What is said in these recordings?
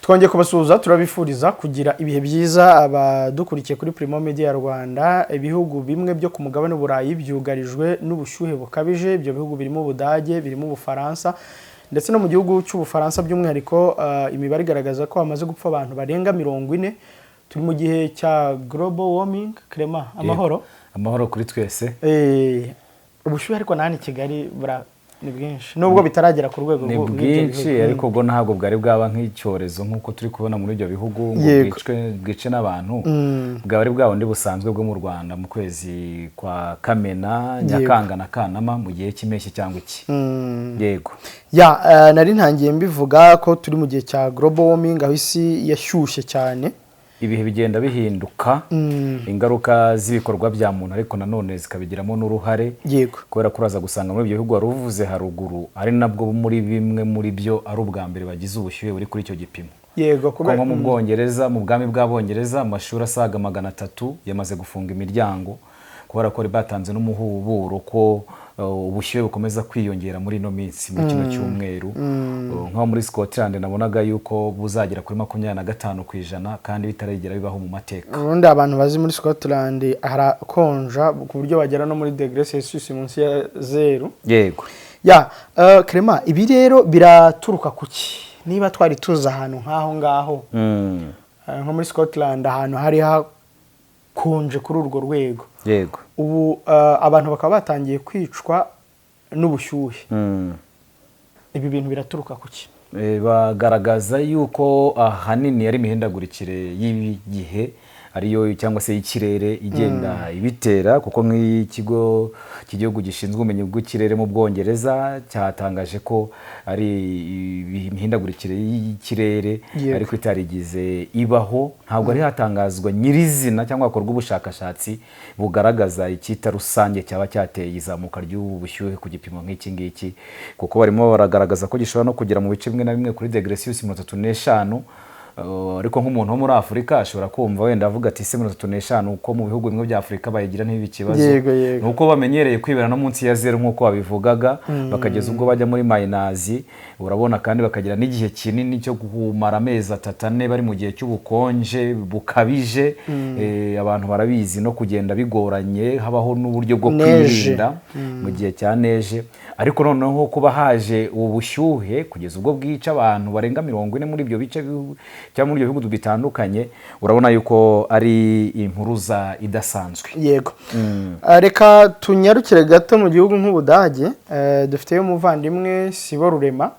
twongeye kubasuhuza turabifuriza kugira ibihe byiza abadukurikiye kuri Primo Media Rwanda. Ibihugu bimwe byo ku mugabane w'Uburayi byugarijwe n'ubushyuhe bukabije. Ibyo bihugu birimo Ubudage, birimo Ubufaransa, ndetse no mu gihugu cy'Ubufaransa by'umwihariko imibare igaragaza ko hamaze gupfa abantu barenga 40. Turi mu gihe cya global warming. Clement, amahoro amahoro kuri twese. Ubushyuhe ariko nani Kigali ni bwinshi nubwo bitaragera ku rwego rwo bwinshi, ariko bwo ntabwo bwari bwaba nk'icyorezo nk'uko turi kubona muri ibyo bihugu ngo bwice n'abantu. Bwari bwawundi busanzwe bwo mu Rwanda mu kwezi kwa Kamena, Nyakanga na Kanama mu gihe cy'impeshyi cyangwa iki. Yego nari ntangiye mbivuga ko turi mu gihe cya global warming, aho isi yashyushye cyane. Ibihe bigenda bihinduka, ingaruka z'ibikorwa bya muntu ariko nanone zikabigiramo n'uruhare. Yego, kubera kuraza gusanga muri ibyo bihugu waruvuze haruguru ari nabwo muri bimwe muri byo ari ubwa mbere bagize ubushyuhe buri kuri icyo gipimo. Yego, kubera mu Bwongereza, mu bwami bw'Abongereza amashuri asaga 300 yamaze gufunga imiryango kubera ko batanze n'umuhuburo ko ubushyuhe bukomeza kwiyongera muri no minsi muri kino cyumweru. Nko muri Scotland nabonaga yuko buzagera kuri 25% kandi bitaragera bibaho mu mateka. Urundi abantu bazi muri Scotland harakonja ku buryo bagera no muri degree Celsius munsi ya 0. Yego. Clement, ibi rero biraturuka kuki? Niba twari tuza ahantu nkaho ngaho nko muri Scotland ahantu hari hakonje kuri urwo rwego. Yego. Ubu abantu bakaba batangiye kwicwa n'ubushyuhe. Ibi bintu biraturuka kuki? Bagaragaza yuko ahanini ari imihindagurikire y'igihe ariyo cyangwa se y'ikirere igenda ibitera, kuko nk'ikigo cy'igihugu gishinzwe ubumenyi bw'ikirere mu Bwongereza cyatangaje ko ari imihindagurikire y'ikirere ariko itarigize ibaho. Ntabwo ari hatangazwa nyirizina cyangwa hakorwa ubushakashatsi bugaragaza icyita rusange cyaba cyateye izamuka ry'ubushyuhe ku gipimo nk'iki ngiki, kuko barimo baragaragaza ko gishobora no kugera mu bice bimwe na bimwe kuri degree Celsius 35. Ariko nk'umuntu wo muri Afrika ashobora kumva wenda avuga ati 35 uko mu bihugu bimwe bya Afrika bayigira n'ibi kibazo. Nuko bamenyereye kwibera no munsi ya 0 nkuko babivugaga, bakageza ubwo bajya muri mayinazi. Urabona kandi bakagira n'igihe kinini cyo kumara amezi 3-4 bari mu gihe cy'ubukonje bukabije. Abantu barabizi no kugenda bigoranye, habaho n'uburyo bwo kwirinda mu gihe cya neje. Ariko noneho kuba haje ubushyuhe kugeza ubwo bwica abantu barenga 40 muri ibyo bice cyangwa muri ibyo bihugu bitandukanye, urabona yuko ari impuruza idasanzwe. Yego. Reka tunyarukire gato mu gihugu nk'Ubudage. Dufiteyo umuvandimwe Siborurema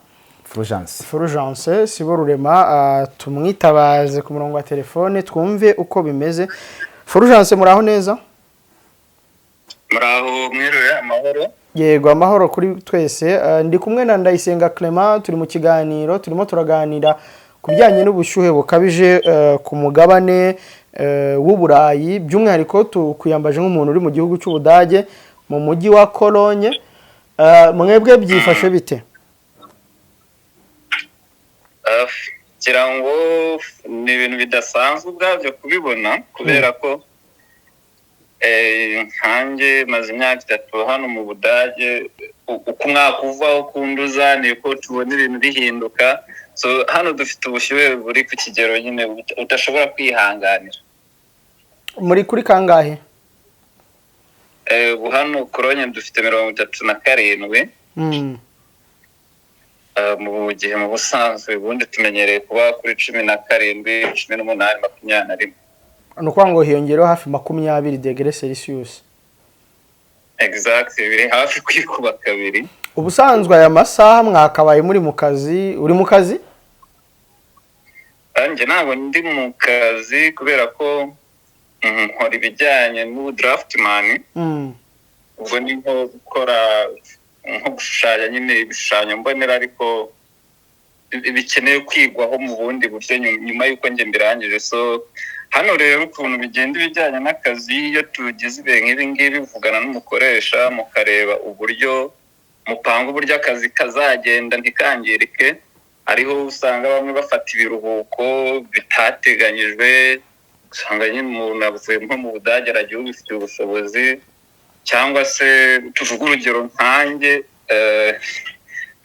Fulgence Siborurema, tumwitabaze ku murongo wa telefone twumve uko bimeze. Fulgence, muraho neza? Muraho mwiriwe, amahoro? Yego, amahoro kuri twese. Ndi kumwe na Ndayisenga Clement, turi mu kiganiro turimo turaganira kubijyanye n'ubushyuhe bukabije ku mugabane w'Uburayi, by'umwihariko tukuyambaje nk'umuntu uri mu gihugu cy'Ubudage mu mujyi wa Cologne. Mwebwe byifashe bite? Kirango ni ibintu bidasanzwe ubwabyo kubibona, kubera ko nkanjye maze imyaka 3 hano mu Budage. Uko umwaka uvaho kunduza niko tubona ibintu bihinduka. So hano dufite ubushyuhe buri ku kigero nyine udashobora kwihanganira. Muri kuri kangahe? Hano Cologne dufite 37. Mu gihe mu busanzwe ubundi tumenyereye kuba kuri 17, 18, 21. Nuko ngo hiyongereho hafi 20 degree Celsius. Exactly, biri hafi kwikuba kabiri. Ubusanzwe aya masaha mwakabaye muri mu kazi. Uri mu kazi? Anje ntabwo ndi mu kazi kubera ko nkora ibijyanye n'udraftman. Ubwo ni nko gukora nko gushushanya nyine ibishushanyo mbonera, ariko bikeneye kwigwaho mu bundi buryo nyuma y'uko nge mbirangije. So hano rero ukuntu bigenda ibijyanye n'akazi, iyo tugize ibihe nk'ibi ngibi bivugana n'umukoresha mukareba uburyo mupanga uburyo akazi kazagenda ntikangirike. Ariho usanga bamwe bafata ibiruhuko bitateganyijwe, usanga nyine umuntu avuye nko mu Budage aragiye ubifitiye ubushobozi, cyangwa se tuvuga urugero nkanjye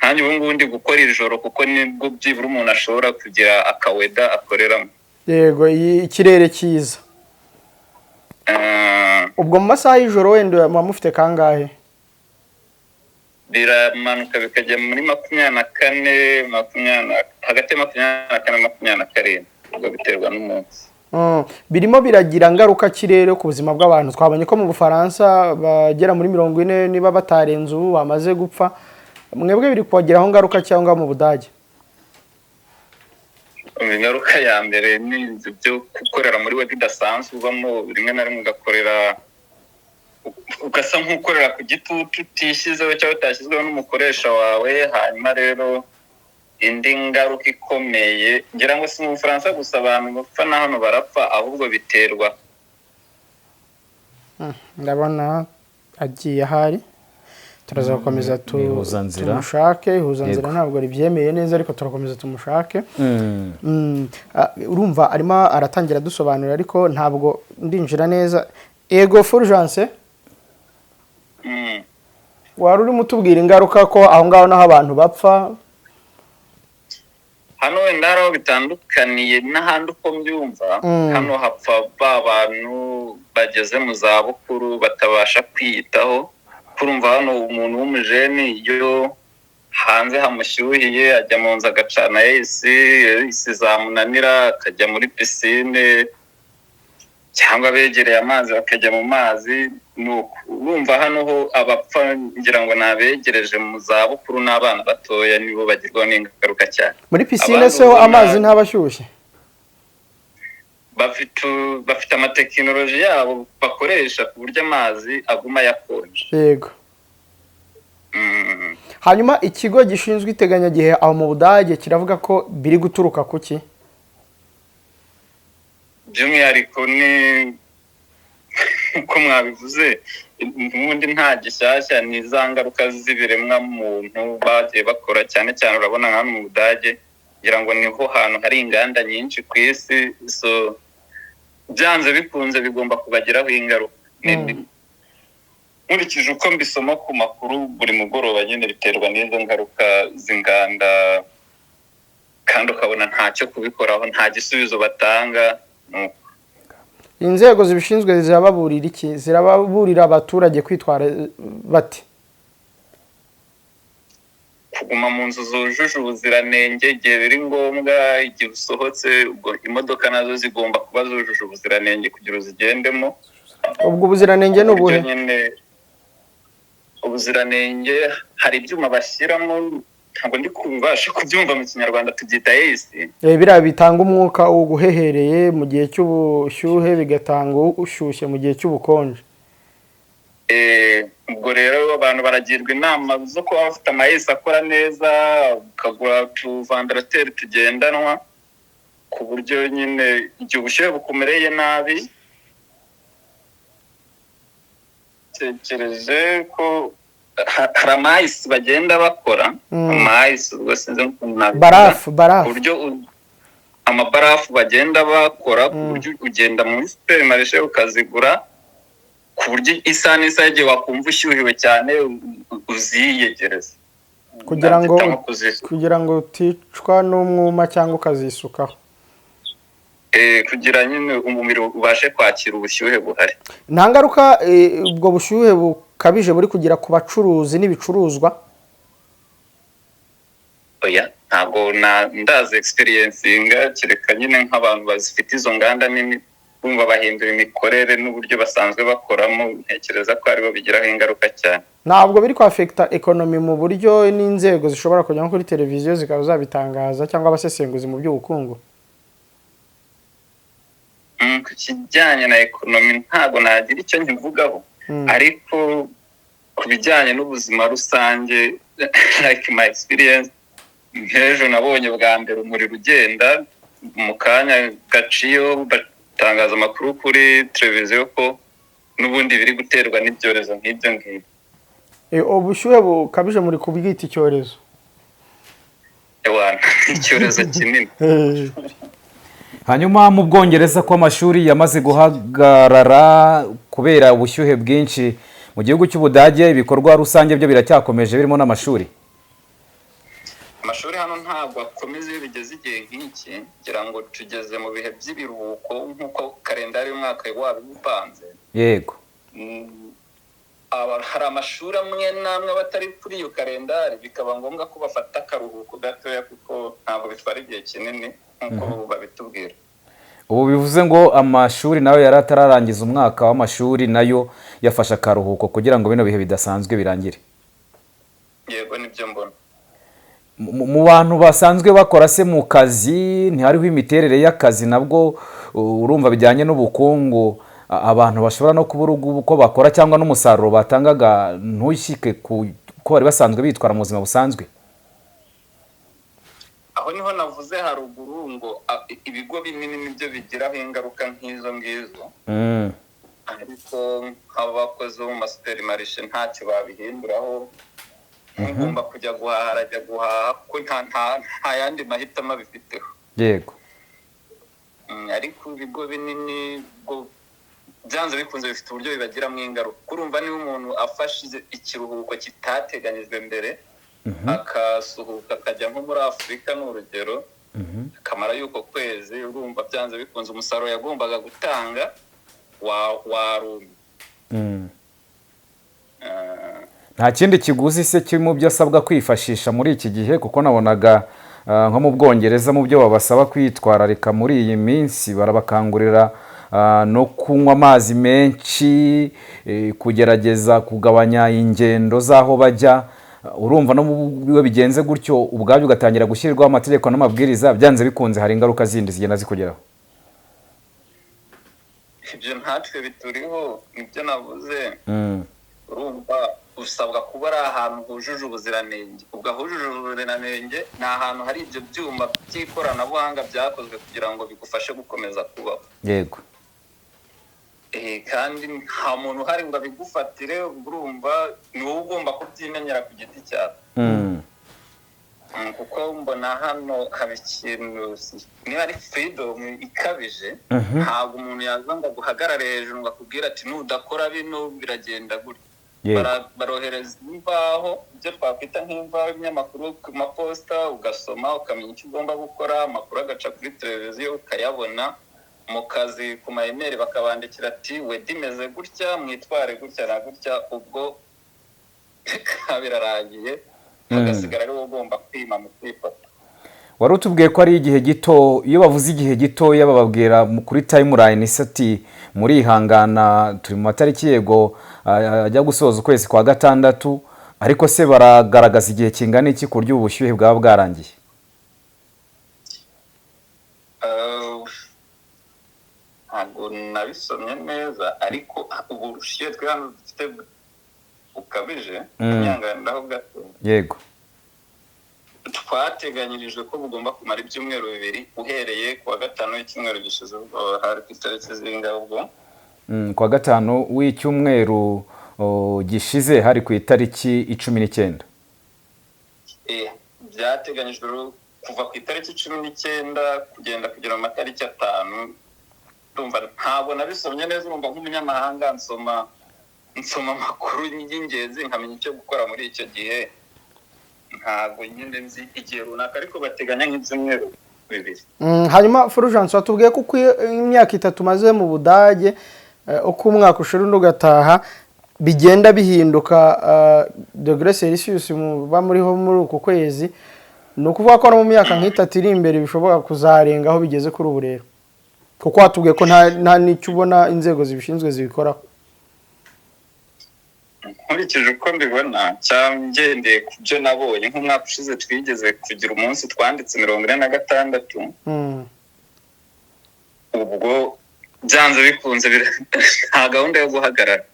nkanjye ubu ngubu ndi gukora ijoro kuko nibwo byibura umuntu ashobora kugira akaweda akoreramo. Yego, ikirere cyiza. Ubwo mu masaha y'ijoro wenda muba mufite kangahe? Biramanuka bikajya muri 24, hagati ya 24 na 27, ubwo biterwa n'umunsi. Birimo biragira ngaruka kirere ku buzima bw'abantu. Twabonye ko mu Bufaransa bagera muri 40 niba batarenze ubu bamaze gupfa. Mwebwe biri kubagiraho ngaruka cyangwa mu Budage? Ingaruka ya mbere ni byo gukorera muri we bidasanzwe, ubamo rimwe na rimwe ugakorera ugasa nk'ukorera ku gitutu utishyizeho cyangwa utashyizweho n'umukoresha wawe. Hanyuma rero indi ngaruka ikomeye, ngira ngo si mu Bufaransa gusa abantu bapfa na hano barapfa, ahubwo biterwa. Ndabona agiye ahari, turaza gukomeza tumushake. Ihuzanzira ntabwo ribyemeye neza, ariko turakomeza tumushake. Urumva arimo aratangira dusobanurira, ariko ntabwo ndinjira neza. Ego Fulgence, wari urimo utubwira ingaruka ko aho ngaho naho abantu bapfa. Hano wenda hari aho bitandukaniye n'ahandi uko mbyumva. Hano hapfa abantu bageze mu zabukuru batabasha kwiyitaho. Kurumva hano umuntu w'umujeni iyo hanze hamushyuhiye ajya mu nzu agacana isi zamunanira akajya muri pisine, cyangwa begereye amazi bakajya mu mazi. Urumva hano ho abapfa ngira ngo nabegereje mu zabukuru n'abana batoya nibo bagirwaho n'ingaruka cyane. Muri pisine se ho amazi ntabashyushye? Bafite amatekinoloji yabo bakoresha ku buryo amazi aguma yakonje. Yego. Hanyuma ikigo gishinzwe iteganyagihe aho mu Budage kiravuga ko biri guturuka kuki? By'umwihariko ni uko mwabivuze, ubundi nta gishyashya, ni za ngaruka z'ibiremwa muntu bagiye bakora, cyane cyane urabona nka mu Budage ngira ngo niho hantu hari inganda nyinshi ku isi, so byanze bikunze bigomba kubagiraho ingaruka. Nkurikije uko mbisoma ku makuru buri mugoroba, nyine biterwa n'izo ngaruka z'inganda, kandi ukabona ntacyo kubikoraho, nta gisubizo batanga. Inzego zibishinzwe zirababurira iki? Zirababurira abaturage kwitwara bate? Kuguma mu nzu zujuje ubuziranenge igihe biri ngombwa, igihe usohotse ubwo imodoka nazo zigomba kuba zujuje ubuziranenge kugira uzigendemo. Ubwo ubuziranenge ni ubuhe? Ubuziranenge hari ibyuma bashyiramo, ntabwo ndi kubasha kubyumva mu Kinyarwanda, tubyita AC. Biriya bitanga umwuka uguhehereye mu gihe cy'ubushyuhe, bigatanga ushyushye mu gihe cy'ubukonje. Ubwo rero abantu baragirwa inama zo kuba bafite ama AC akora neza, ukagura utuvandarateri tugendanwa, ku buryo nyine igihe ubushyuhe bukumereye nabi. Tekereje ko hari amahisi bagenda bakora, amahisi ubwo sinzi ukuntu nabivuga, uburyo amabarafu bagenda bakora ku buryo ugenda muri superimarishe ukazigura, ku buryo isaha n'isaha igihe wakumva ushyuhiwe cyane uziyegereza kugira ngo uticwa n'umwuma cyangwa ukazisukaho. Kugira nyine umubiri ubashe kwakira ubushyuhe buhari. Nta ngaruka ubwo bushyuhe bukabije buri kugira ku bacuruzi n'ibicuruzwa? Oya, ntabwo ndazi experiencinga, kereka nyine nk'abantu bazifite izo nganda nini bumva bahindura imikorere n'uburyo basanzwe bakoramo, ntekereza ko aribo bigiraho ingaruka cyane. Ntabwo biri kwafekta economy mu buryo n'inzego zishobora kujya kuri televiziyo zikaba zabitangaza, cyangwa abasesenguzi mu by'ubukungu? Ku kijyanye na ekonomi ntabwo nagira icyo nkivugaho, ariko ku bijyanye n'ubuzima rusange, like my experience, nk'ejo nabonye bwa mbere umuriro ugenda, mu kanya gaciyo batangaza amakuru kuri televiziyo ko n'ubundi biri guterwa n'ibyorezo nk'ibyo ngibyo. Ubushyuhe bukabije muri kubwita icyorezo? Icyorezo kinini. Hanyuma mu Bwongereza ko amashuri yamaze guhagarara kubera ubushyuhe bwinshi, mu gihugu cy'Ubudage ibikorwa rusange byo biracyakomeje birimo n'amashuri? amashuri hano ntabwo akomeza iyo bigeze igihe nk'iki, ngira ngo tugeze mu bihe by'ibiruhuko nk'uko kalendari y'umwaka waba upanze. Yego. Hari amashuri amwe n'amwe batari kuri iyo kalendari, bikaba ngombwa ko bafata akaruhuko gatoya kuko ntabwo bitwara igihe kinini nk'uko babitubwira. Ubu bivuze ngo amashuri nayo yari atararangiza umwaka w'amashuri nayo yafashe akaruhuko kugira ngo bino bihe bidasanzwe birangire. Yego, nibyo mbona. Mu bantu basanzwe bakora se mu kazi ntihariho imiterere y'akazi nabwo urumva bijyanye n'ubukungu, abantu bashobora no kubura uko bakora cyangwa n'umusaruro batangaga ntushyike ko bari basanzwe bitwara mu buzima busanzwe. Aho niho navuze haruguru ngo ibigo binini nibyo bigiraho ingaruka nk'izo ngizo, ariko nk'abakozi bo mu masuperimarishe ntacyo babihinduraho. Ugomba kujya guhaha arajya guhaha kuko nta yandi mahitamo abifiteho. Yego. Ariko ibigo binini byanze bikunze bifite uburyo bibagiramo ingaruka. Kurumva niba umuntu afashe ikiruhuko kitateganyijwe mbere akasuhuka akajya nko muri Afurika n'urugero, akamara yuko kwezi, urumva byanze bikunze umusaruro yagombaga gutanga warumye. Nta kindi kiguzi se kiri mu byo asabwa kwifashisha muri iki gihe, kuko nabonaga nko mu Bwongereza mu byo babasaba kwitwararika muri iyi minsi barabakangurira no kunywa amazi menshi, kugerageza kugabanya ingendo z'aho bajya. Urumva no biwe bigenze gutyo ubwabyo ugatangira gushyirwaho amategeko n'amabwiriza, byanze bikunze hari ingaruka zindi zigenda zikugeraho. Ibyo ntatwe bituriho, nibyo navuze. Urumva usabwa kuba ari ahantu hujuje ubuziranenge. Ubwo hujuje ubuziranenge ni ahantu hari ibyo byuma by'ikoranabuhanga byakozwe kugira ngo bigufashe gukomeza kubaho. Yego. Kandi nta muntu uhari ngo abigufatire, urumva ni wowe ugomba kubyimenyera ku giti cyawe. Kuko mbona hano haba ikintu, niba ari freedom ikabije, ntabwo umuntu yaza ngo aguhagarare hejuru ngo akubwire ati nudakora bino biragenda gutya. Barohereza imvaho, ibyo twakwita nk'imvaho y'ibinyamakuru ku maposita, ugasoma ukamenya icyo ugomba gukora, amakuru agaca kuri televiziyo ukayabona. Mu kazi ku mayimeri bakabandikira ati wedi imeze gutya, mwitware gutya na gutya, ubwo birarangiye, hagasigara ari wowe ugomba kwima mu kwifata. Wari utubwiye ko ari igihe gito, iyo bavuze igihe gitoya bababwira kuri timeline ati murihangana turi mu matariki yego ajya gusoza ukwezi kwa gatandatu, ariko se baragaragaza igihe kingana iki ku buryo ubushyuhe bwaba bwarangiye? Ntabwo nabisomye neza, ariko ubu bushyuhe twe hano dufite bukabije, inyangandaho gato. Yego. Twateganyirijwe ko bugomba kumara ibyumweru 2 uhereye ku wa gatanu w'icyumweru gishize, hari ku itariki zingahe ubwo? Ku wa gatanu w'icyumweru gishize hari ku itariki 19. Byateganyijwe kuva ku itariki 19 kugera mu matariki 5. Ndumva ntabwo nabisomye neza, urumva nk'umunyamahanga nsoma amakuru y'ingenzi nkamenya icyo gukora muri icyo gihe. Ntabwo nyine nzi igihe runaka, ariko bateganya nk'ibyumweru 2. Hanyuma Fulgence, watubwiye ko imyaka 3 maze mu Budage, uko umwaka ushira undi ugataha bigenda bihinduka degrés Celsius muba muriho muri uko kwezi. Ni ukuvuga ko no mu myaka nk'itatu iri imbere bishobora kuzarenga aho bigeze kuri ubu rero, kuko watubwiye ko nta n'icyo ubona inzego zibishinzwe zibikoraho. Nkurikije uko mbibona cyangende ku byo nabonye, nk'umwaka ushize twigeze kugira umunsi twanditse 46. Ubwo byanze bikunze nta gahunda yo guhagarara.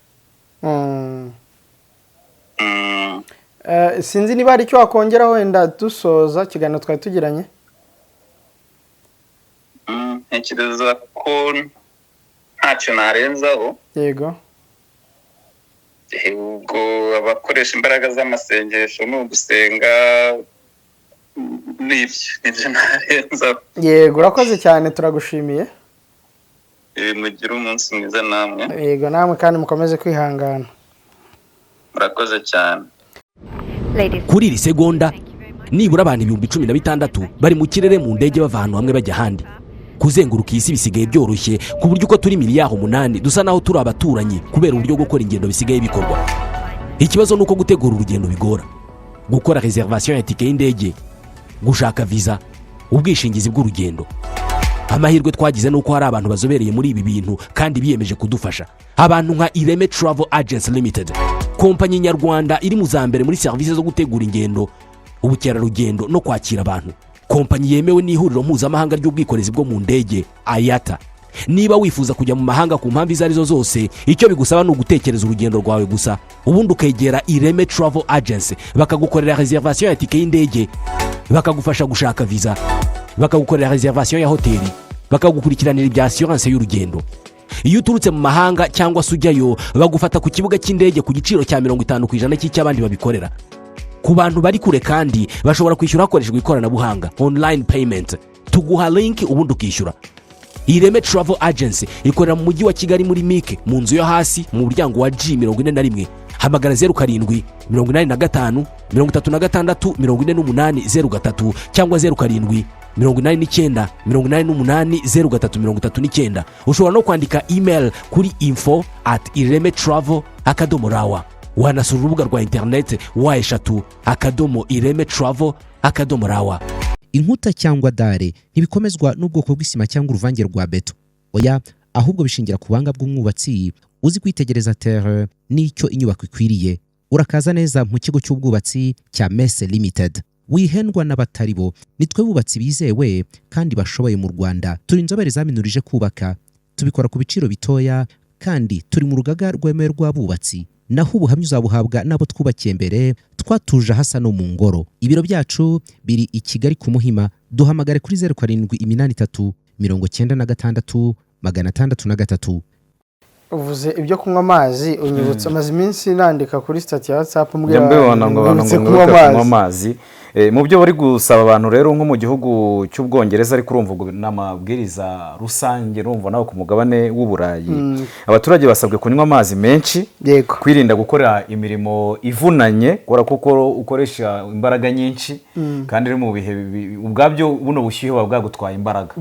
Sinzi niba ari icyo wakongeraho wenda dusoza ikiganiro twari tugiranye. Ntekereza ko ntacyo narenzaho. Yego. Ubwo abakoresha imbaraga z'amasengesho no gusenga nibyo narenzaho. Yego, urakoze cyane, turagushimiye. Mugire umunsi mwiza namwe. Yego, namwe kandi mukomeze kwihangana. Murakoze cyane. Kuri iri segonda nibura abantu 16,000 bari mu kirere mu ndege bava ahantu hamwe bajya ahandi. Kuzenguruka isi bisigaye byoroshye ku buryo uko turi miliyari 8 dusa naho turi abaturanyi kubera uburyo bwo gukora ingendo bisigaye bikorwa. Ikibazo nuko gutegura urugendo bigora. Gukora reservation ya tike y'indege, gushaka visa, ubwishingizi bw'urugendo. Amahirwe twagize nuko hari abantu bazobereye muri ibi bintu kandi biyemeje kudufasha. Abantu nka Ireme Travel Agents Limited, kompanyi nyarwanda iri mu zambere muri service zo gutegura ingendo, ubukerarugendo no kwakira abantu. Kompanyi yemewe n'ihuriro mpuzamahanga ry'ubwikorezi bwo mu ndege IATA. Niba wifuza kujya mu mahanga ku mpamvu izo arizo zose, icyo bigusaba ni ugutekereza urugendo rwawe gusa, ubundi ukegera Ireme Travel Agency bakagukorera reservation ya tike y'indege, bakagufasha gushaka visa, bakagukorera reservation ya hoteli, bakagukurikiranira ibya assurance y'urugendo. Iyo uturutse mu mahanga cyangwa se ujyayo, bagufata ku kibuga cy'indege ku giciro cya 50% cy'abandi babikorera. Ku bantu bari kure kandi bashobora kwishyura hakoreshejwe ikoranabuhanga online payment, tuguha link ubundi ukishyura. Ireme Travel Agency ikorera mu mujyi wa Kigali muri Mike mu nzu yo hasi mu muryango wa G41. Hamagara 07 85 36 48 cyangwa 07 89 88 ushobora no kwandika email kuri info@iremetravel.rawa. Wanasura urubuga rwa internet wa@iremetravel.rawa. Inkuta cyangwa dare ntibikomezwa n'ubwoko bw'isima cyangwa uruvange rwa beto. Oya, ahubwo bishingira ku banga bw'umwubatsi uzi kwitegereza terre n'icyo inyubako ikwiriye. Urakaza neza mu kigo cy'ubwubatsi cya Messe Limited. Wihendwa n'abatari bo, nitwe bubatsi bizewe kandi bashoboye mu Rwanda. Turi inzobere zaminurije kubaka, tubikora ku biciro bitoya kandi turi mu rugaga rwemewe rw'abubatsi. Naho ubuhamya uzabuhabwa nabo twubakiye mbere, twatuje hasa no mu ngoro. Ibiro byacu biri i Kigali ku Muhima. Duhamagare kuri 0783 96 663. Uvuze ibyo kunywa amazi, unyibutsa amazi iminsi nandika kuri stat ya WhatsApp mbwira kunywa amazi. Mu byo bari gusaba abantu rero nko mu gihugu cy'Ubwongereza ariko urumva n'amabwiriza rusange urumva naho ku mugabane w'Uburayi, abaturage basabwe kunywa amazi menshi, kwirinda gukora imirimo ivunanye kuko ukoresha imbaraga nyinshi kandi mu bihe ubwabyo buno bushyuhe bwagutwaye imbaraga.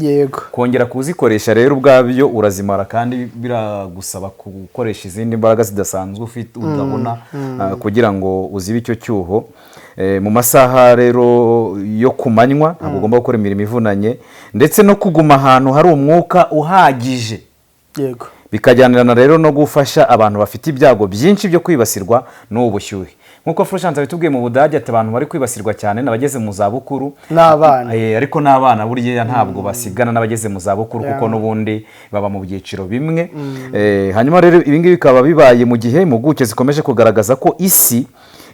Kongera kuzikoresha rero ubwabyo urazimara kandi biragusaba gukoresha izindi imbaraga zidasanzwe ufite udabona kugira ngo uzibe icyo cyuho. Mu masaha rero yo kumanywa ntabwo ugomba gukora imirimo ivunanye ndetse no kuguma ahantu hari umwuka uhagije. Bikajyanirana rero no gufasha abantu bafite ibyago byinshi byo kwibasirwa n'ubu bushyuhe. Nkuko Frushanza bitubwiye mu Budage ati abantu bari kwibasirwa cyane n'abageze mu za bukuru n'abana. Ariko n'abana burya ntabwo basigana n'abageze mu za bukuru kuko n'ubundi baba mu byiciro bimwe. Hanyuma rero ibingibi bikaba bibaye mu gihe impuguke zikomeje kugaragaza ko isi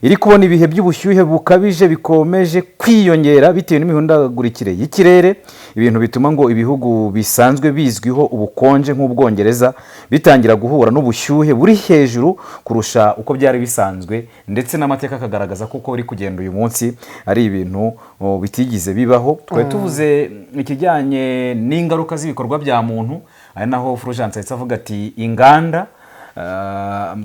iri kubona ibihe by'ubushyuhe bukabije bikomeje kwiyongera bitewe n'imihindagurikire y'ikirere, ibintu bituma ngo ibihugu bisanzwe bizwiho ubukonje nk'Ubwongereza bitangira guhura n'ubushyuhe buri hejuru kurusha uko byari bisanzwe, ndetse n'amateka akagaragaza ko uri kugenda uyu munsi ari ibintu bitigize bibaho. Twari tuvuze ikijyanye n'ingaruka z'ibikorwa bya muntu, ari naho Frushanza yahise avuga ati inganda.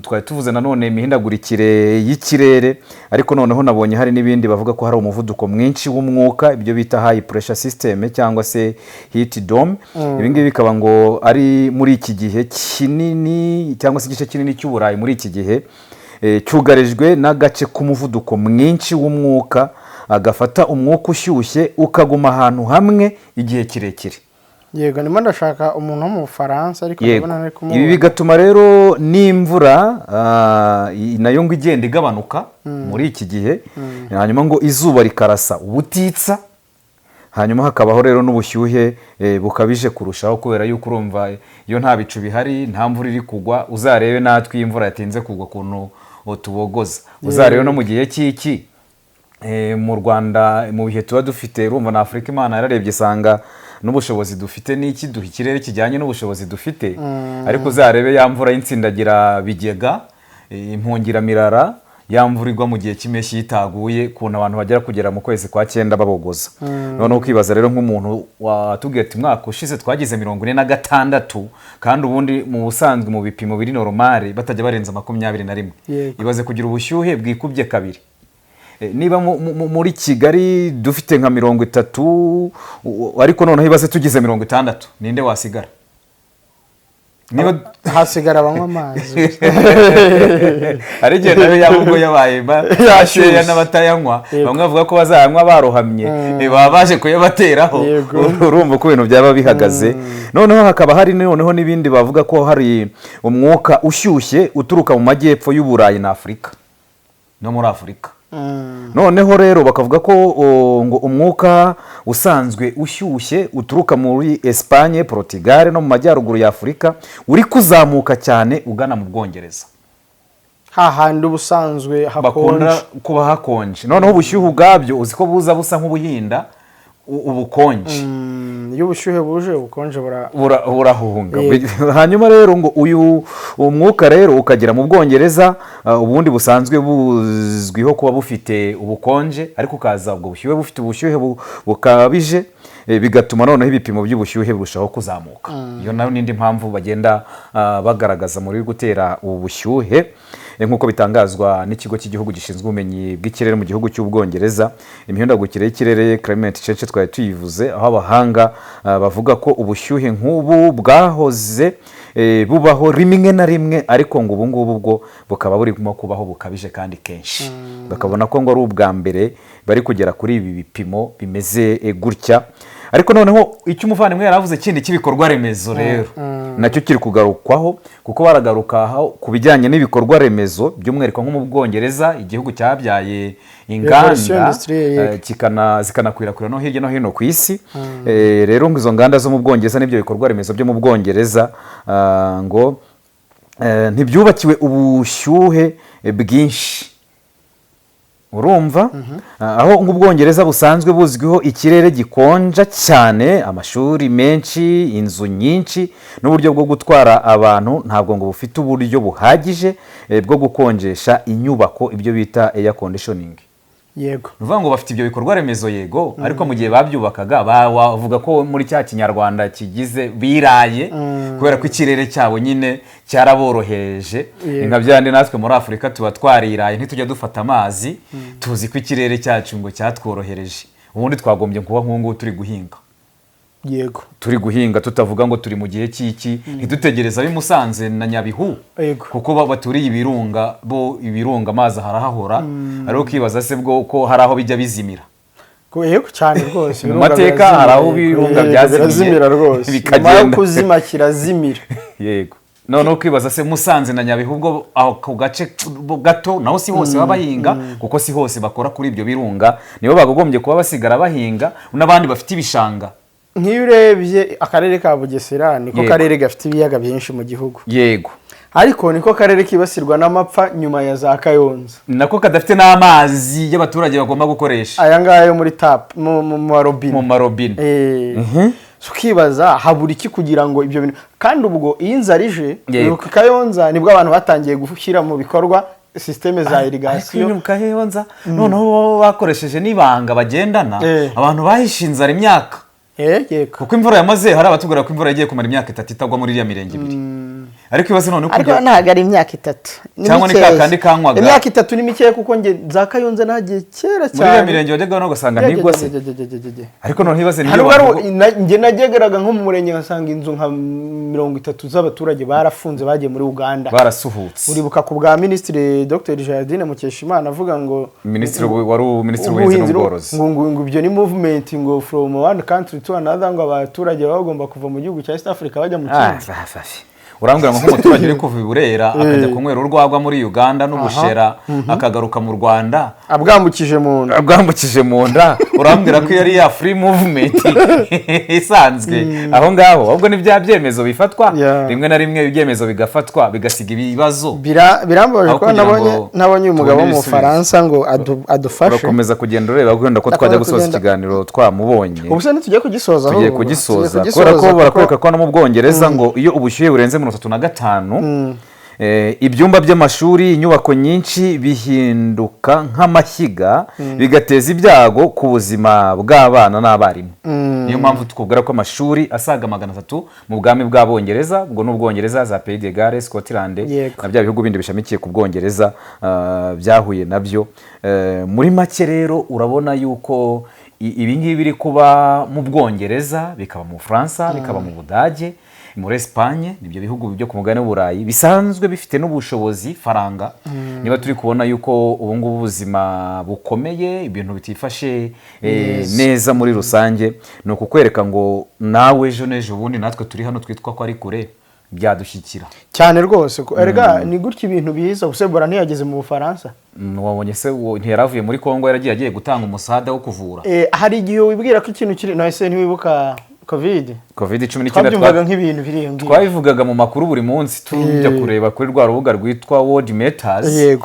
Twari tuvuze nanone imihindagurikire y'ikirere, ariko noneho nabonye hari n'ibindi bavuga ko hari umuvuduko mwinshi w'umwuka, ibyo bita high pressure system cyangwa se heat dome. Ibingibi bikaba ngo ari muri iki gihe kinini cyangwa se igice kinini cy'Uburayi muri iki gihe cyugarijwe n'agace k'umuvuduko mwinshi w'umwuka, agafata umwuka ushyushye ukaguma ahantu hamwe igihe kirekire. Yego, nimo ndashaka umuntu wo mu Faransa ariko ndabona ari kumubona. Ibi bigatuma rero n'imvura nayo ngo igenda igabanuka muri iki gihe, hanyuma ngo izuba rikarasa ubutitsa, hanyuma hakabaho rero n'ubushyuhe bukabije kurushaho kubera yuko urumva iyo nta bicu bihari, nta mvura iri kugwa. Uzarebe natwe imvura yatinze kugwa kuntu tubogoza. Uzarebe no mu gihe cy'iki mu Rwanda mu bihe tuba dufite, urumva na Afrika Imana yararebye isanga n'ubushobozi dufite n'iki duha ikirere kijyanye n'ubushobozi dufite, ariko uzarebe ya mvura y'insindagira bigega, impungiramirara, ya mvura igwa mu gihe cy'impeshyi yitaguye kuntu abantu bagera kugera mu kwezi kwa 9 babogoza. Noneho ukibaza rero nk'umuntu watubwiye ati mwaka ushize twagize 46 kandi ubundi mu busanzwe mu bipimo biri normale batajya barenza 21. Ibaze kugira ubushyuhe bwikubye kabiri. niba muri Kigali dufite nka 30 ariko noneho ibaze tugize 60 ninde wasigara? Niba hasigara banywa amazi ari igihe nawe yabubwo yabaye yashyuye n'abatayanywa bamwe bavuga ko bazayanywa barohamye baba baje kuyabateraho urumva ko ibintu byaba bihagaze. Noneho hakaba hari noneho n'ibindi bavuga ko hari umwuka ushyushye uturuka mu majyepfo y'Uburayi na Afurika no muri Afurika. Noneho rero bakavuga ko ngo umwuka usanzwe ushyushye uturuka muri Espagne, Portugal no mu majyaruguru ya Afurika uri kuzamuka cyane ugana mu Bwongereza, hahandi ubusanzwe bakunda kuba hakonje. Noneho ubushyuhe ubwabyo uzi ko buza busa nk'ubuhinda ubukonje, iyo ubushyuhe buje ubukonje burahunga. Hanyuma rero ngo uyu umwuka rero ukagera mu Bwongereza, ubundi busanzwe buzwiho kuba bufite ubukonje, ariko ukaza ubwo bushyuhe bufite ubushyuhe bukabije, bigatuma noneho ibipimo by'ubushyuhe burushaho kuzamuka. Iyo nayo n'indi mpamvu bagenda bagaragaza muri gutera ubushyuhe, nk'uko bitangazwa n'ikigo cy'igihugu gishinzwe ubumenyi bw'ikirere mu gihugu cy'Ubwongereza. Imihindagurikire y'ikirere climate change twari tuyivuze, aho abahanga bavuga ko ubushyuhe nk'ubu bwahoze bubaho rimwe na rimwe, ariko ngo ubu ngubu bwo bukaba burimo kubaho bukabije kandi kenshi. Bakabona ko ngo ari ubwa mbere bari kugera kuri ibi bipimo bimeze gutya. Ariko noneho icyo umuvandimwe yaravuze kindi cy'ibikorwa remezo rero nacyo kiri kugarukwaho, kuko baragaruka ku bijyanye n'ibikorwa remezo by'umwihariko nko mu Bwongereza, igihugu cyabyaye inganda zikanakwirakwira no hirya no hino ku isi. Rero ngo izo nganda zo mu Bwongereza n'ibyo bikorwa remezo byo mu Bwongereza ngo ntibyubakiwe ubushyuhe bwinshi. Urumva aho nk'Ubwongereza busanzwe buzwiho ikirere gikonja cyane, amashuri menshi, inzu nyinshi n'uburyo bwo gutwara abantu, ntabwo ngo bufite uburyo buhagije bwo gukonjesha inyubako, ibyo bita air conditioning. Yego, uvuga ngo bafite ibyo bikorwa remezo yego, ariko mu gihe babyubakaga bavuga ko muri cya kinyarwanda kigize biraye, kubera ko ikirere cyabo nyine cyaraborohereje. Nka byandi natwe muri Afurika tuba twariraye ntitujya dufata amazi, tuzi ko ikirere cyacu ngo cyatworohereje. Ubundi twagombye kuba nk'ubu turi guhinga. Yego, turi guhinga tutavuga ngo turi mu gihe cy'iki, ntidutegereza ab'i Musanze na Nyabihu kuko baturiye ibirunga, bo ibirunga amazi harahahora, ariko kibaza se bwo ko hari aho bijya bizimira. Yego cyane rwose, mu mateka hari aho ibirunga byazimira rwose, bikagenda kuzima kirazimira. Yego, noneho kwibaza se Musanze na Nyabihu ubwo aho ku gace gato naho si hose babahinga, kuko si hose bakora kuri ibyo birunga, nibo bagombye kuba basigara bahinga, n'abandi bafite ibishanga. Nk'iyo urebye akarere ka Bugesera niko karere gafite ibiyaga byinshi mu gihugu. Yego, ariko niko karere kibasirwa n'amapfa nyuma ya za Kayonza, nako kadafite n'amazi y'abaturage bagomba gukoresha, aya ngaya yo muri tap mu marobine. Ukibaza habura iki kugira ngo ibyo bintu, kandi ubwo iyi nzara ije Kayonza nibwo abantu batangiye gushyira mu bikorwa systeme za irrigation. Kayonza noneho bakoresheje n'ibanga bagendana, abantu bahishe inzara imyaka. Kuko imvura yamaze, hari abatubwira ko imvura yagiye kumara imyaka 3 itagwa muri iriya mirenge ibiri. Ariko ibaze none ariko ntago ari imyaka 3 cyangwa ni kakandi kankwaga. Imyaka 3 ni mikeya, kuko nge za Kayonza nagiye kera cyane muri iriya mirenge wajyaga no gasanga nibwo se. Ariko none ibaze niyo nge najyegeraga nko mu murenge ngasanga inzu nka 30 z'abaturage barafunze bagiye muri Uganda, barasuhutse. Uribuka ku bwa Ministre Dr Jardine Mukeshimana avuga ngo Ministre w'ubuhinzi n'ubworozi ngo ibyo ni movement ngo from one country to another, ngo abaturage bagomba kuva mu gihugu cya East Africa bajya mu kindi. Urambwira ngo nk'umuturage uri kuva i Burera akajya kunywera urwagwa muri Uganda n'ubushera akagaruka mu Rwanda abwambukije mu nda, urambwira ko yari ya free movement isanzwe aho ngaho. Ahubwo ni bya byemezo bifatwa rimwe na rimwe, ibyemezo bigafatwa bigasiga ibibazo. Birambaje ko nabonye umugabo mu Faransa ngo adufashe. Urakomeza kugenda ureba gukunda ko twajya gusoza ikiganiro twamubonye. Ubuse ntitujye kugisoza aho. Tugiye kugisoza kubera ko barakwereka ko no mu Bwongereza ngo iyo ubushyuhe burenze 35 ibyumba by'amashuri, inyubako nyinshi bihinduka nk'amashyiga bigateza ibyago ku buzima bw'abana n'abarimu. niyo mpamvu tukubwira ko amashuri asaga 300 mu bwami bw'abongereza, ubwo n'ubwongereza, za Pays de Galles, Scotland na bya bihugu bindi bishamikiye ku bwongereza byahuye nabyo. Muri make rero urabona yuko ibi ngibi biri kuba mu bwongereza, bikaba mu Faransa, bikaba mu Budage, muri Espagne, nibyo bihugu byo ku mugabane w'Uburayi bisanzwe bifite n'ubushobozi faranga. Niba turi kubona yuko ubu ngubu ubuzima bukomeye, ibintu bitifashe neza muri rusange, ni ukukwereka ngo nawe ejo n'ejo bundi natwe turi hano twitwa ko ari kure byadushyikira cyane rwose. Erega ni gutya ibintu biza. Usebora ntiyageze mu Bufaransa, wabonye se ntiyaravuye muri Kongo, yaragiye gutanga umusada wo kuvura. Hari igihe wibwira ko ikintu kiri nahise ntiwibuka COVID-19 twabyumvaga nk'ibintu biri ngiye, twabivugaga mu makuru buri munsi tujya kureba kuri rwa rubuga rwitwa World Matters,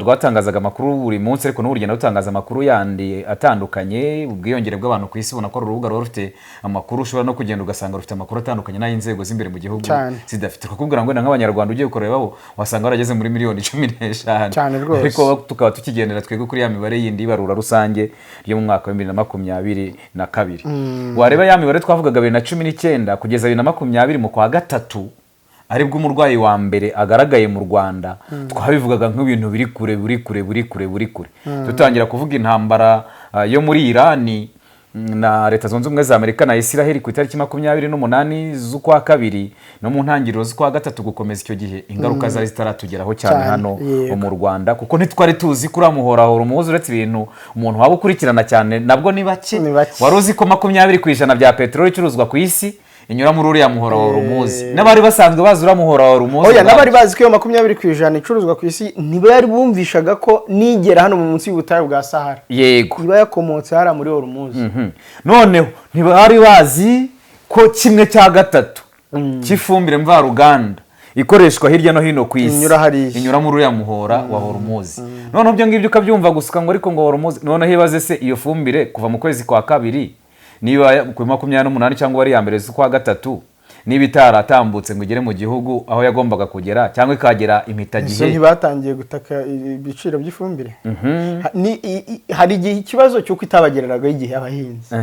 rwatangazaga amakuru buri munsi, ariko n'ubu rugenda rutangaza amakuru yandi atandukanye. Ubwiyongere bw'abantu ku isi, ubona ko urubuga ruba rufite amakuru, ushobora no kugenda ugasanga rufite amakuru atandukanye n'ay'inzego z'imbere mu gihugu zidafite. Kukubwira ngo nk'abanyarwanda ugiye kurebaho wasanga barageze muri miliyoni 15 cyane rwose, ariko tukaba tukigendera twego kuri ya mibare yindi ibarura rusange yo mu mwaka wa 2022. Wareba ya mibare twavugaga 2019 kugeza 2020 mu kwa gatatu aribwo umurwayi wa mbere agaragaye mu Rwanda, twabivugaga nk'ibintu biri kure. Tutangira kuvuga intambara yo muri Irani na Leta Zunze Ubumwe za Amerika na Israel ku itariki 28 z'ukwa kabiri, no mu ntangiriro z'ukwa gatatu gukomeza icyo gihe ingaruka zari zitaratugeraho cyane hano mu Rwanda, kuko ntitwari tuzi kuri amuhorahora umuzi, uretse ibintu umuntu waba ukurikirana cyane nabwo ni bake. Wari uzi ko 20% bya peteroli icuruzwa ku isi inyura muri uriya muhorahora umuzi, n'abari basanzwe bazi uriya muhorahora umuzi. Oya, n'abari bazi ko 20% icuruzwa ku isi niba yari bumvishaga ko nigera hano mu munsi y'ubutayu bwa Sahara, yego, iba yakomotse hara muri Hormuzi. Noneho ntibari bazi ko 1/3 cy'ifumbire mvaruganda ikoreshwa hirya no hino ku isi inyura muri uriya muhora wa Hormuzi. Noneho byo ngibyo ukabyumva gusuka ngo ariko ngo Hormuzi, noneho hibaze se iyo fumbire kuva mu kwezi kwa kabiri niba ku 28 cyangwa ari ya mbere z'ukwa gatatu, niba itaratambutse ngo igere mu gihugu aho yagombaga kugera, cyangwa ikagera impitagihe, ntibatangiye gutaka ibiciro by'ifumbire. Hari igihe ikibazo cy'uko itabagereraga igihe abahinzi,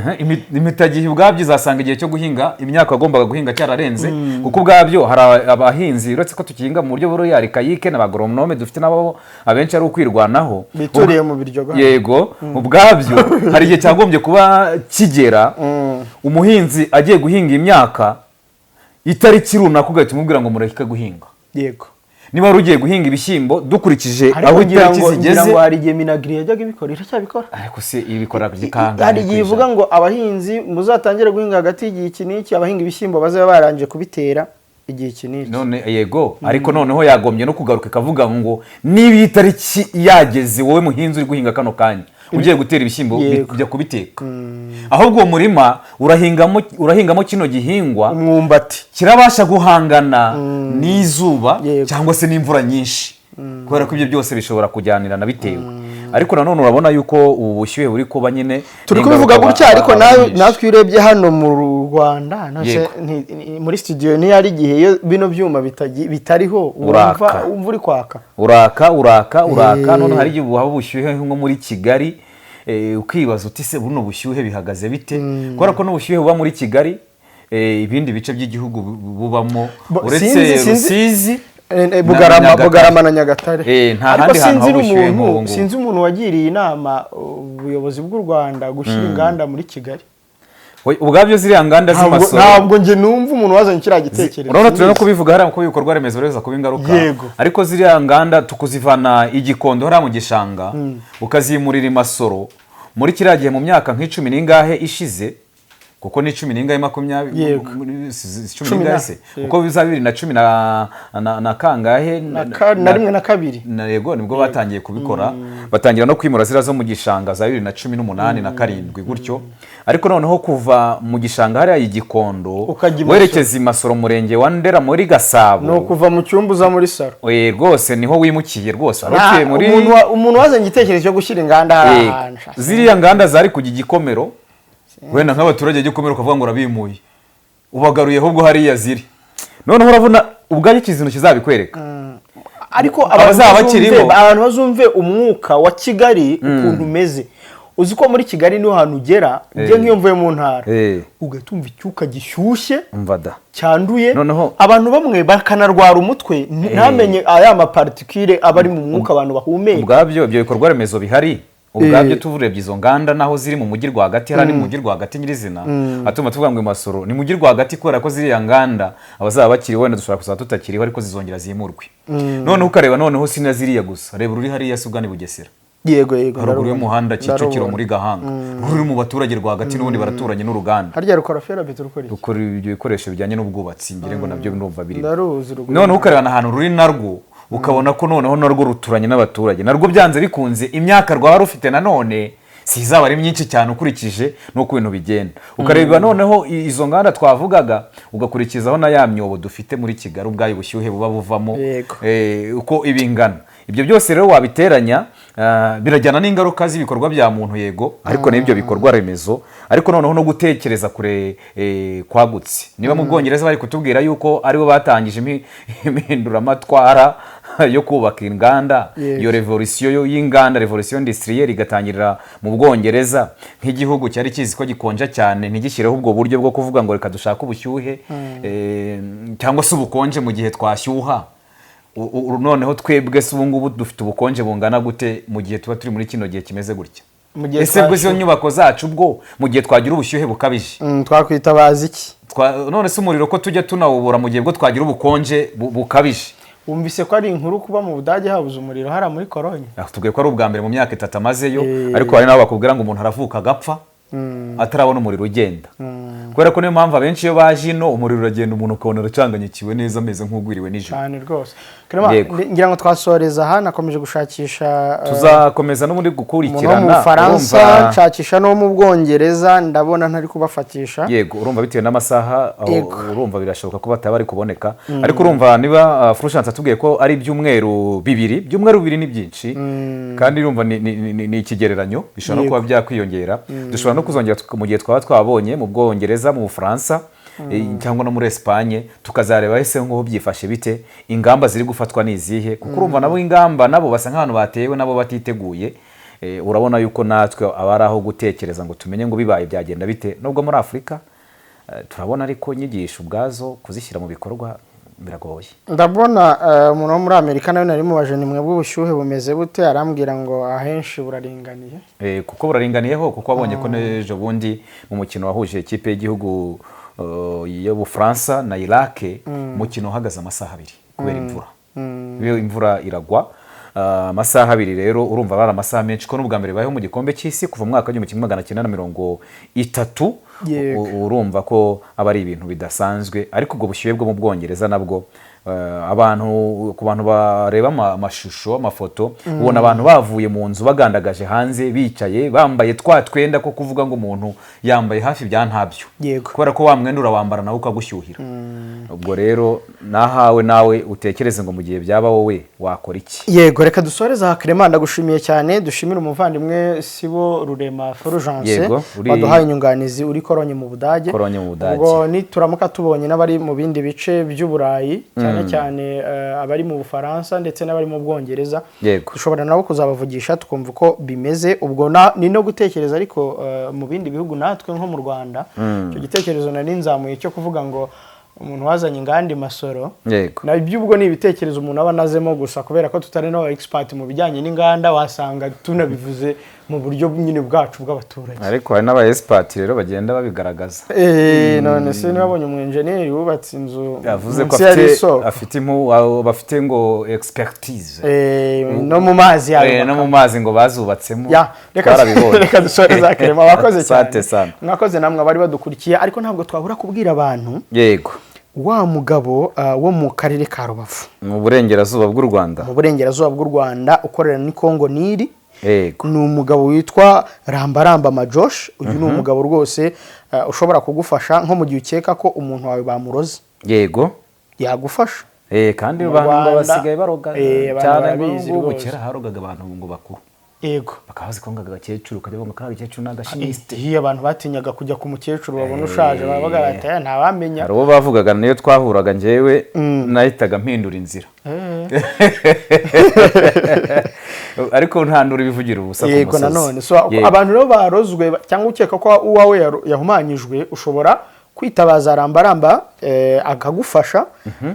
impitagihe ubwabyo izasanga igihe cyo guhinga imyaka agombaga guhinga cyararenze, kuko ubwabyo hari abahinzi uretse ko tukihinga mu buryo buri arikayike n'abagoronome dufite nabo abenshi ari ukwirwanaho bituriye mu biryo. Yego, ubwabyo hari igihe cyagombye kuba kigera umuhinzi agiye guhinga imyaka itariki runaka ugahita umubwira ngo mureke guhinga. Yego, niba wari ugiye guhinga ibishyimbo dukurikije aho itariki zigeze, ngo hari igihe Minagri yajyaga ibikora, iracyabikora. Ariko se ibikora gikanga, hari igihe ivuga ngo abahinzi muzatangire guhinga hagati y'igihe iki n'iki, abahinga ibishyimbo bazaba baranje kubitera igihe iki n'iki. None yego, ariko noneho yagombye no kugaruka ikavuga ngo niba itariki yageze wowe muhinzi uri guhinga kano kanya ugiye gutera ibishyimbo bijya kubiteka, ahubwo uwo murima urahingamo kino gihingwa umwumbati kirabasha guhangana n'izuba cyangwa se n'imvura nyinshi, kubera ko ibyo byose bishobora kujyanirana bitewe. Ariko nanone urabona yuko ubu bushyuhe buri kuba nyine turi kubivuga gutya, ariko natwe urebye hano mu Rwanda muri studio ni yari igihe iyo bino byuma bitariho umva uri kwaka uraka. None hari igihe haba ubushyuhe nko muri Kigali, ukibaza uti se buno bushyuhe bihagaze bite, kubera ko n'ubushyuhe buba muri Kigali ibindi bice by'igihugu bubamo uretse Rusizi, Bugarama na Nyagatare. Nta handi hantu haba ubushyuhe nk'ubu. Sinzi umuntu wagiriye inama ubuyobozi bw'u Rwanda gushyira inganda muri Kigali. Ubwabyo ziriya nganda z'amasoro, ntabwo nge numva umuntu wazanye kiriya gitekerezo. Urabona turi no kubivuga hariya ko ibikorwa remezo reza kuba ingaruka, ariko ziriya nganda tukuzivana igikondo hariya mu gishanga ukazimurira Masoro muri kiriya gihe mu myaka nk'icumi n'ingahe ishize, kuko ni 10 n'ingahe 20 10 n'ingahe se, kuko biza 2010 na kangahe na rimwe na kabiri, yego nibwo batangiye kubikora, batangira no kwimura zira zo mu gishanga za 2018 na 7 gutyo. Ariko noneho kuva mu gishanga hariya igikondo werekeza Masoro murenge wa Ndera muri Gasabo, no kuva mu cyumba uza muri Saro, rwose niho wimukiye rwose. Muri umuntu wazanye igitekerezo cyo gushyira inganda harahantu, ziriya nganda zari ku Gikomero, wenda nk'abaturage Gikomero ukavuga ngo urabimuye ubagaruye ahubwo hariya ziri. Noneho urabona ubwaje ikintu kizabikwereka, ariko abantu bazumve umwuka wa Kigali ukuntu umeze. Uzi ko muri Kigali niho hantu ugera njye nk'iyo mvuye mu ntara ugatumva icyuka gishyushye cyanduye, abantu bamwe bakanarwara umutwe ntamenye aya mapartikire aba ari mu mwuka abantu bahumeka. Ubwabyo ibyo bikorwa remezo bihari ubwabyo tuvurebye izo nganda naho ziri mu mujyi rwagati, hari mu mujyi rwagati nyirizina atuma tuvuga ngo Masoro ni mujyi rwagati kubera ko ziri ya nganda abazaba bakiri wenda dushobora kuzaba tutakiriho ariko zizongera zimurwe. Noneho ukareba noneho sina ziriya gusa, reba ruri hariya Sugani Bugesera. Yego haruguru y'umuhanda Kicukiro muri Gahanga, ruri mu baturage rwagati n'ubundi baraturanye n'uruganda. Harya rukora ferabete rukora iki? Rukora ibyo bikoresho bijyanye n'ubwubatsi ngire ngo nabyo ndumva biri. Noneho ukareba ahantu ruri narwo ukabona ko noneho narwo ruturanye n'abaturage, narwo byanze bikunze imyaka rwaba rufite nanone sizaba ari myinshi cyane ukurikije nuko ibintu bigenda. Ukareba noneho izo nganda twavugaga ugakurikizaho na ya myobo dufite muri Kigali ubwayo bushyuhe buba buvamo uko ibingana. Ibyo byose rero wabiteranya birajyana n'ingaruka z'ibikorwa bya muntu yego, ariko n'ibyo bikorwa remezo, ariko noneho no gutekereza kure kwagutse. Niba mu Bwongereza bari kutubwira yuko aribo batangije impinduramatwara yo kubaka inganda, iyo revolution y'inganda, revolution industrielle igatangirira mu Bwongereza nk'igihugu cyari kizi ko gikonja cyane ntigishireho ubwo buryo bwo kuvuga ngo reka dushaka ubushyuhe cyangwa se ubukonje mu gihe twashyuha. Noneho twebwe se ubu ngubu dufite ubukonje bungana gute mu gihe tuba turi muri kino gihe kimeze gutya? Ese bwo izo nyubako zacu ubwo mu gihe twagira ubushyuhe bukabije twakwitabaza iki? None se umuriro ko tujya tunawubura mu gihe bwo twagira ubukonje bukabije? Wumvise ko ari inkuru kuba mu Budage habuze umuriro hara muri Cologne? Tubwiye ko ari ubwa mbere mu myaka 3 amazeyo, ariko hari nabo bakubwira ngo umuntu aravuka agapfa atarabona umuriro ugenda. Kubera ko niyo mpamvu abenshi iyo baje ino umuriro uragenda umuntu ukabona aracanganyikiwe neza ameze nk'ugwiriwe nijoro cyane rwose. Ngira ngo twasoreza aha, nakomeje gushakisha tuzakomeza n'ubundi gukurikirana mu Faransa, nshakisha no mu Bwongereza ndabona ntari kubafatisha. Yego urumva bitewe n'amasaha urumva birashoboka ko bataba ari kuboneka, ariko urumva niba Fulgence atubwiye ko ari byumweru bibiri ni byinshi kandi urumva ni ikigereranyo bishobora no kuba byakwiyongera. Dushobora no kuzongera mu gihe twaba twabonye mu Bwongereza, mu Bufaransa cyangwa no muri Espagne, tukazareba ese ngo byifashe bite, ingamba ziri gufatwa nizihe, kuko urumva nabo ingamba nabo basa nk'abantu batewe nabo batiteguye. Urabona yuko natwe abaraho gutekereza ngo tumenye ngo bibaye byagenda bite, nubwo muri Afrika turabona ariko nyigisho ubwazo kuzishyira mu bikorwa biragoye. Ndabona umuntu wo muri Amerika nawe nari mubaje nimwe bw'ubushyuhe bumeze bute, arambwira ngo ahenshi buraringaniye. Kuko buraringaniyeho kuko abonye ko nejo bundi mu mukino wahuje ikipe y'igihugu y'Ubufaransa na Iraq umukino uhagaze amasaha 2 kubera imvura. Iyo imvura iragwa amasaha 2 rero urumva bari amasaha menshi ko n'ubwa mbere bayeho mu gikombe cy'isi kuva mu mwaka wa 1930. Urumva ko aba ari ibintu bidasanzwe, ariko ubwo bushyuhe bwo mu Bwongereza nabwo ku bantu bareba amashusho amafoto ubona abantu bavuye mu nzu bagandagaje hanze bicaye bambaye twenda ko kuvuga ngo umuntu yambaye hafi bya ntabyo, kubera ko wa mwenda urawambara nawe ukagushyuhira. Ubwo rero nawe utekereze ngo mu gihe byaba wowe wakora iki. Yego reka dusoreza Clement, ndagushimiye cyane, dushimira umuvandimwe Sibo Rurema Fulgence waduhaye inyunganizi uri Cologne mu Budage. Ubwo nituramuka tubonye n'abari mu bindi bice by'Uburayi cyane abari mu Bufaransa ndetse n'abari mu Bwongereza, dushobora nabo kuzabavugisha tukumva uko bimeze. Ubwo ni no gutekereza ariko mu bindi bihugu natwe nko mu Rwanda icyo gitekerezo nari nzamuye cyo kuvuga ngo umuntu wazanye inganda Masoro, nabyo ubwo ni ibitekerezo umuntu aba nazemo gusa kubera ko tutari no expert mu bijyanye n'inganda, wasanga tunabivuze mu buryo nyine bwacu bw'abaturage, ariko hari n'aba expert rero bagenda babigaragaza. None se nabonye umu engineer wubatse inzu yavuze ko bafite ngo expertise no mu mazi yawe no mu mazi ngo bazubatsemo. Reka dusoreza Clement, wakoze cyane. Mwakoze namwe abari badukurikiye, ariko ntabwo twabura kubwira abantu wa mugabo wo mu karere ka Rubavu mu burengerazuba bw'u Rwanda ukorera ni Kongo Nili. Ni umugabo witwa Rambaramba Majosh. Uyu ni umugabo rwose ushobora kugufasha nko mu gihe ukeka ko umuntu wawe bamuroze. Yagufasha. Kandi abantu basigaye baroga cyane ngo kera harogaga abantu ngo bakuru. Bakabazi ko ngaga gakecuru kajya ngo kana gakecuru n'agashimiste. Abantu batinyaga kujya ku mukecuru babona ushaje babaga bataya nta bamenya. Hari uwo bavugaga niyo twahuraga njyewe nahitaga mpindura inzira. ariko nta nduru bivugira ubusa ku musozi. Yego nanone abantu rero barozwe cyangwa ukeka ko uwawe yahumanyijwe ushobora kwitabaza Rambaramba akagufasha.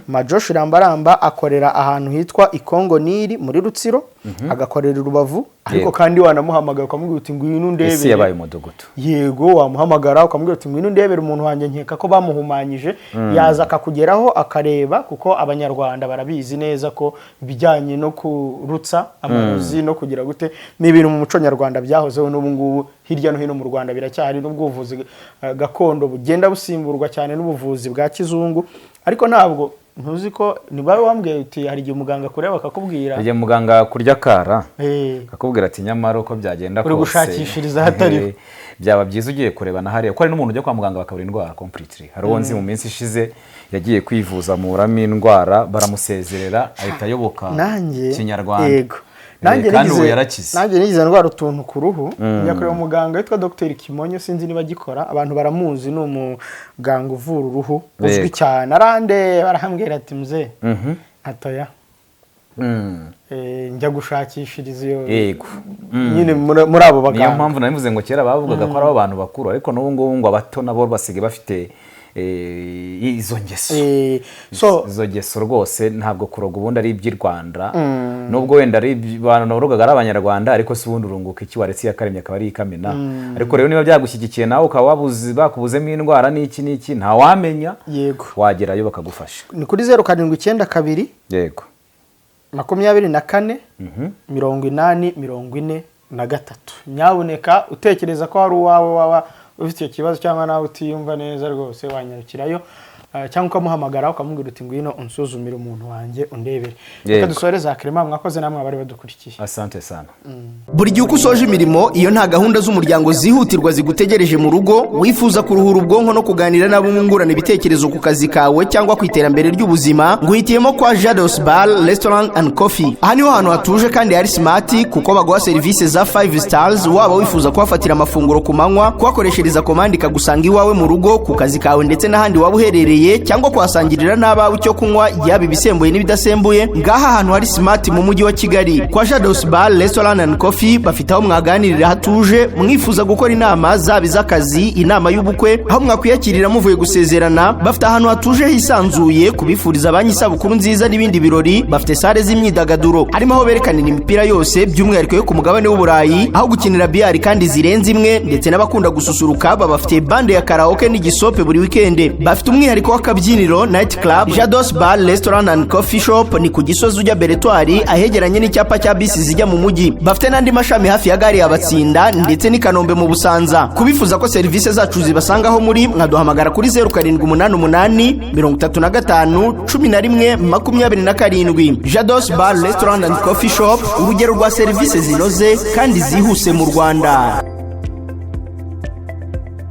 Majosh Rambaramba akorera ahantu hitwa Ikongo Nili muri Rutsiro, agakorera Rubavu, ariko kandi wanamuhamagara ukamubwira uti ngwino ndebere. Ese yabaye umudugudu. Yego wamuhamagara ukamubwira uti ngwino ndebere umuntu wanjye nkeka ko bamuhumanyije, yaza akakugeraho akareba, kuko abanyarwanda barabizi neza ko bijyanye no kurutsa amarozi no kugira gute ni ibintu mu muco nyarwanda byahozeho n'ubu ngubu hirya no hino mu Rwanda biracyari, n'ubwuvuzi gakondo bugenda busimburwa cyane n'ubuvuzi bwa kizungu. Ariko ntabwo ntuzi ko nibawe wambwiye uti hari igihe umuganga kureba akakubwira, igihe muganga kurya kara akakubwira ati nyamara uko byagenda kose gushakishiriza hatari byaba byiza ugiye kureba na hariya, ko ari n'umuntu ujya kwa muganga bakabura indwara completely. Hari uwonzi mu minsi ishize yagiye kwivuza mu rami indwara baramusezerera ahita ayoboka Kinyarwanda. Yego nanjye nigize ndwara utuntu ku ruhu, njya kureba umuganga witwa Dr Kimonyo, sinzi niba agikora, abantu baramuzi, ni umuganga uvura uruhu uzwi cyane. Arande barahambwira ati mzee atoya njya gushakishiriza iyo nyine muri abo baganga. Niyo mpamvu nabivuze ngo kera bavugaga ko ari abantu bakuru, ariko n'ubu ngubu ngo abato nabo basigaye bafite izo ngeso rwose. Ntabwo kuroga ubundi ari iby'i Rwanda, nubwo wenda ari abantu narogaga ari abanyarwanda, ariko si ubundi urunguka iki waretse yakaremye akaba ari ikamena. Ariko rero niba byagushyigikiye nawe ukaba bakubuzemo indwara n'iki ntawamenya, yego wagerayo bakagufasha. Ni kuri 0792 yego 24 80 43. Nyabuneka utekereza ko hari uwawe waba ufite ikibazo cyangwa nawe utiyumva neza rwose wanyarukirayo, cyangwa ukamuhamagara ukamubwira uti ngwino unsuzumire umuntu wanjye undebere. Reka dusoreza Clement, mwakoze namwe abari badukurikiye. Asante sana. Buri gihe uko usoje imirimo, iyo nta gahunda z'umuryango zihutirwa zigutegereje mu rugo, wifuza kuruhura ubwonko no kuganira nabo mwungurana ibitekerezo ku kazi kawe cyangwa ku iterambere ry'ubuzima, nguhitiyemo kwa Jados Bar Restaurant and Coffee. Aha niho hantu hatuje kandi hari smart, kuko baguha serivisi za 5 stars, waba wifuza kuhafatira amafunguro ku manywa, kuhakoreshereza komandi ikagusanga iwawe mu rugo, ku kazi kawe ndetse n'ahandi waba uherereye, cyangwa kwasangirira n'abawe icyo kunywa, yaba ibisembuye n'ibidasembuye. Ngaha ahantu hari smart mu mujyi wa Kigali kwa Jados Bar Restaurant and Coffee, bafite aho mwaganirira hatuje, mwifuza gukora inama zaba iz'akazi, inama y'ubukwe, aho mwakwiyakirira muvuye gusezerana. Bafite ahantu hatuje hisanzuye kubifuriza abanyi isabukuru nziza n'ibindi birori. Bafite sale z'imyidagaduro, harimo aho berekanira imipira yose by'umwihariko yo ku mugabane w'Uburayi, aho gukinira biyari kandi zirenze imwe, ndetse n'abakunda gususuruka bafite bande ya karaoke n'igisope buri weekend. Bafite umwihariko w'akabyiniro night club. Jados Bar Restaurant and Coffee Shop ni ku Gisozi ujya Beretwari, ahegeranye n'icyapa cya bisi zijya mu mujyi. Bafite n'andi mashami hafi ya gari y'Abatsinda ndetse n'i Kanombe mu Busanza. Kubifuza ko serivisi zacu zibasangaho muri, mwaduhamagara kuri 0788 35 11 27. Jados Bar Restaurant and Coffee Shop, urugero rwa serivisi zinoze kandi zihuse mu Rwanda.